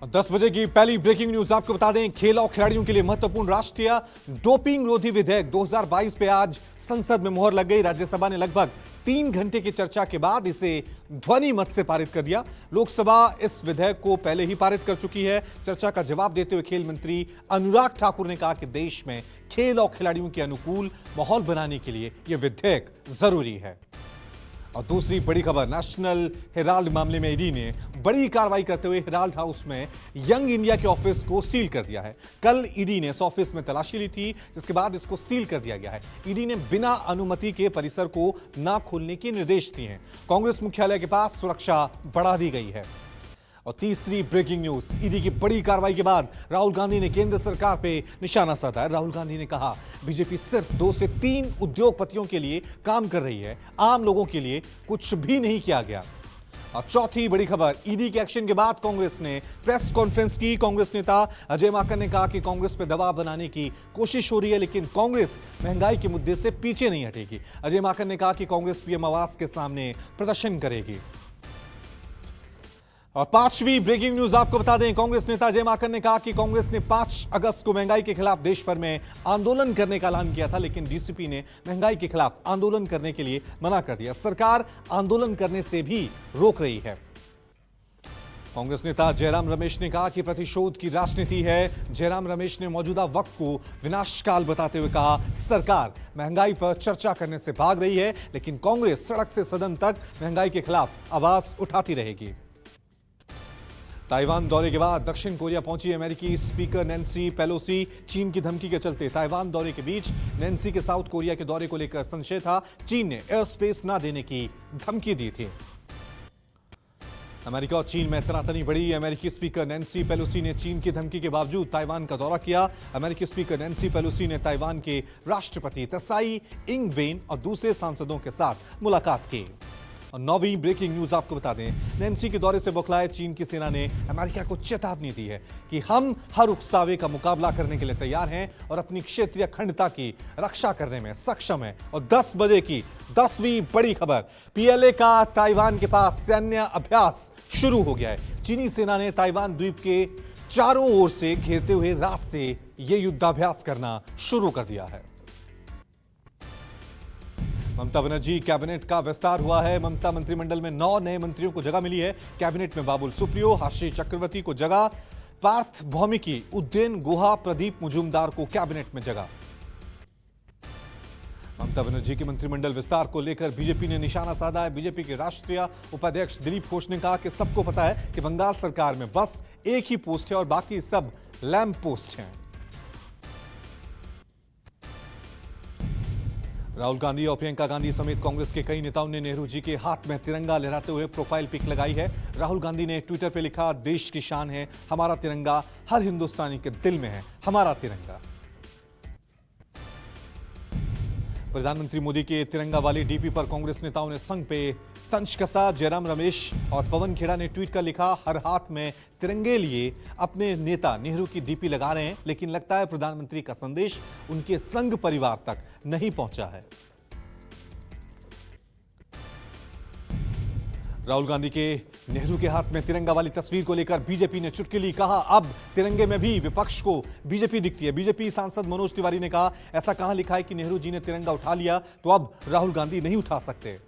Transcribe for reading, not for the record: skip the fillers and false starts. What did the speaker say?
10 बजे की पहली ब्रेकिंग न्यूज आपको बता दें, खेल और खिलाड़ियों के लिए महत्वपूर्ण राष्ट्रीय डोपिंग विरोधी विधेयक 2022 पे आज संसद में मोहर लग गई। राज्यसभा ने लगभग 3 घंटे की चर्चा के बाद इसे ध्वनि मत से पारित कर दिया। लोकसभा इस विधेयक को पहले ही पारित कर चुकी है। चर्चा का जवाब देते हुए खेल मंत्री अनुराग ठाकुर ने कहा कि देश में खेल और खिलाड़ियों के अनुकूल माहौल बनाने के लिए यह विधेयक जरूरी है। और दूसरी बड़ी खबर, नेशनल हेराल्ड मामले में ईडी ने बड़ी कार्रवाई करते हुए हेराल्ड हाउस में यंग इंडिया के ऑफिस को सील कर दिया है। कल ईडी ने इस ऑफिस में तलाशी ली थी, जिसके बाद इसको सील कर दिया गया है। ईडी ने बिना अनुमति के परिसर को ना खोलने के निर्देश दिए हैं। कांग्रेस मुख्यालय के पास सुरक्षा बढ़ा दी गई है। और तीसरी ब्रेकिंग न्यूज, ईडी की बड़ी कार्रवाई के बाद राहुल गांधी ने केंद्र सरकार पे निशाना साधा है। राहुल गांधी ने कहा बीजेपी सिर्फ 2 से 3 उद्योगपतियों के लिए काम कर रही है, आम लोगों के लिए कुछ भी नहीं किया गया। और चौथी बड़ी खबर, ईडी के एक्शन के बाद कांग्रेस ने प्रेस कॉन्फ्रेंस की। कांग्रेस नेता अजय माकन ने कहा कि कांग्रेस पर दबाव बनाने की कोशिश हो रही है, लेकिन कांग्रेस महंगाई के मुद्दे से पीछे नहीं हटेगी। अजय माकन ने कहा कि कांग्रेस पीएम आवास के सामने प्रदर्शन करेगी। और पांचवी ब्रेकिंग न्यूज आपको बता दें, कांग्रेस नेता अजय माकन ने कहा कि कांग्रेस ने 5 अगस्त को महंगाई के खिलाफ देश भर में आंदोलन करने का ऐलान किया था, लेकिन डीसीपी ने महंगाई के खिलाफ आंदोलन करने के लिए मना कर दिया। सरकार आंदोलन करने से भी रोक रही है। कांग्रेस नेता जयराम रमेश ने कहा कि प्रतिशोध की राजनीति है। जयराम रमेश ने मौजूदा वक्त को विनाशकाल बताते हुए कहा सरकार महंगाई पर चर्चा करने से भाग रही है, लेकिन कांग्रेस सड़क से सदन तक महंगाई के खिलाफ आवाज उठाती रहेगी। ताइवान दौरे के बाद दक्षिण कोरिया पहुंची अमेरिकी स्पीकर नैन्सी पेलोसी। चीन की धमकी के चलते ताइवान दौरे के बीच नैन्सी के साउथ कोरिया के दौरे को लेकर संशय था। चीन ने एयर स्पेस न देने की धमकी दी थी। अमेरिका और चीन में तनातनी बढ़ी। अमेरिकी स्पीकर नैन्सी पेलोसी ने चीन की धमकी के बावजूद ताइवान का दौरा किया। अमेरिकी स्पीकर नैन्सी पेलोसी ने ताइवान के राष्ट्रपति त्साई इंग वेन और दूसरे सांसदों के साथ मुलाकात की। और 9वीं ब्रेकिंग न्यूज आपको बता दें, नैन्सी के दौरे से बौखलाए चीन की सेना ने अमेरिका को चेतावनी दी है कि हम हर उकसावे का मुकाबला करने के लिए तैयार हैं और अपनी क्षेत्रीय अखंडता की रक्षा करने में सक्षम है। और 10 बजे की 10वीं बड़ी खबर, पीएलए का ताइवान के पास सैन्य अभ्यास शुरू हो गया है। चीनी सेना ने ताइवान द्वीप के चारों ओर से घेरते हुए रात से यह युद्धाभ्यास करना शुरू कर दिया है। ममता बनर्जी कैबिनेट का विस्तार हुआ है। ममता मंत्रिमंडल में 9 नए मंत्रियों को जगह मिली है। कैबिनेट में बाबुल सुप्रियो, आशीष चक्रवर्ती को जगह, पार्थ भौमिकी, उदयन गुहा, प्रदीप मुजुमदार को कैबिनेट में जगह। ममता बनर्जी के मंत्रिमंडल विस्तार को लेकर बीजेपी ने निशाना साधा है। बीजेपी के राष्ट्रीय उपाध्यक्ष दिलीप घोष ने कहा कि सबको पता है कि बंगाल सरकार में बस एक ही पोस्ट है और बाकी सब लैंप पोस्ट हैं। राहुल गांधी और प्रियंका गांधी समेत कांग्रेस के कई नेताओं ने नेहरू जी के हाथ में तिरंगा लहराते हुए प्रोफाइल पिक लगाई है। राहुल गांधी ने ट्विटर पर लिखा, देश की शान है हमारा तिरंगा, हर हिंदुस्तानी के दिल में है हमारा तिरंगा। प्रधानमंत्री मोदी के तिरंगा वाली डीपी पर कांग्रेस नेताओं ने संघ पे तंज कसा। जयराम रमेश और पवन खेड़ा ने ट्वीट कर लिखा, हर हाथ में तिरंगे लिए अपने नेता नेहरू की डीपी लगा रहे हैं, लेकिन लगता है प्रधानमंत्री का संदेश उनके संघ परिवार तक नहीं पहुंचा है। राहुल गांधी के नेहरू के हाथ में तिरंगा वाली तस्वीर को लेकर बीजेपी ने चुटकी कहा, अब तिरंगे में भी विपक्ष को बीजेपी दिखती है। बीजेपी सांसद मनोज तिवारी ने कहा, ऐसा कहां लिखा है कि नेहरू जी ने तिरंगा उठा लिया तो अब राहुल गांधी नहीं उठा सकते।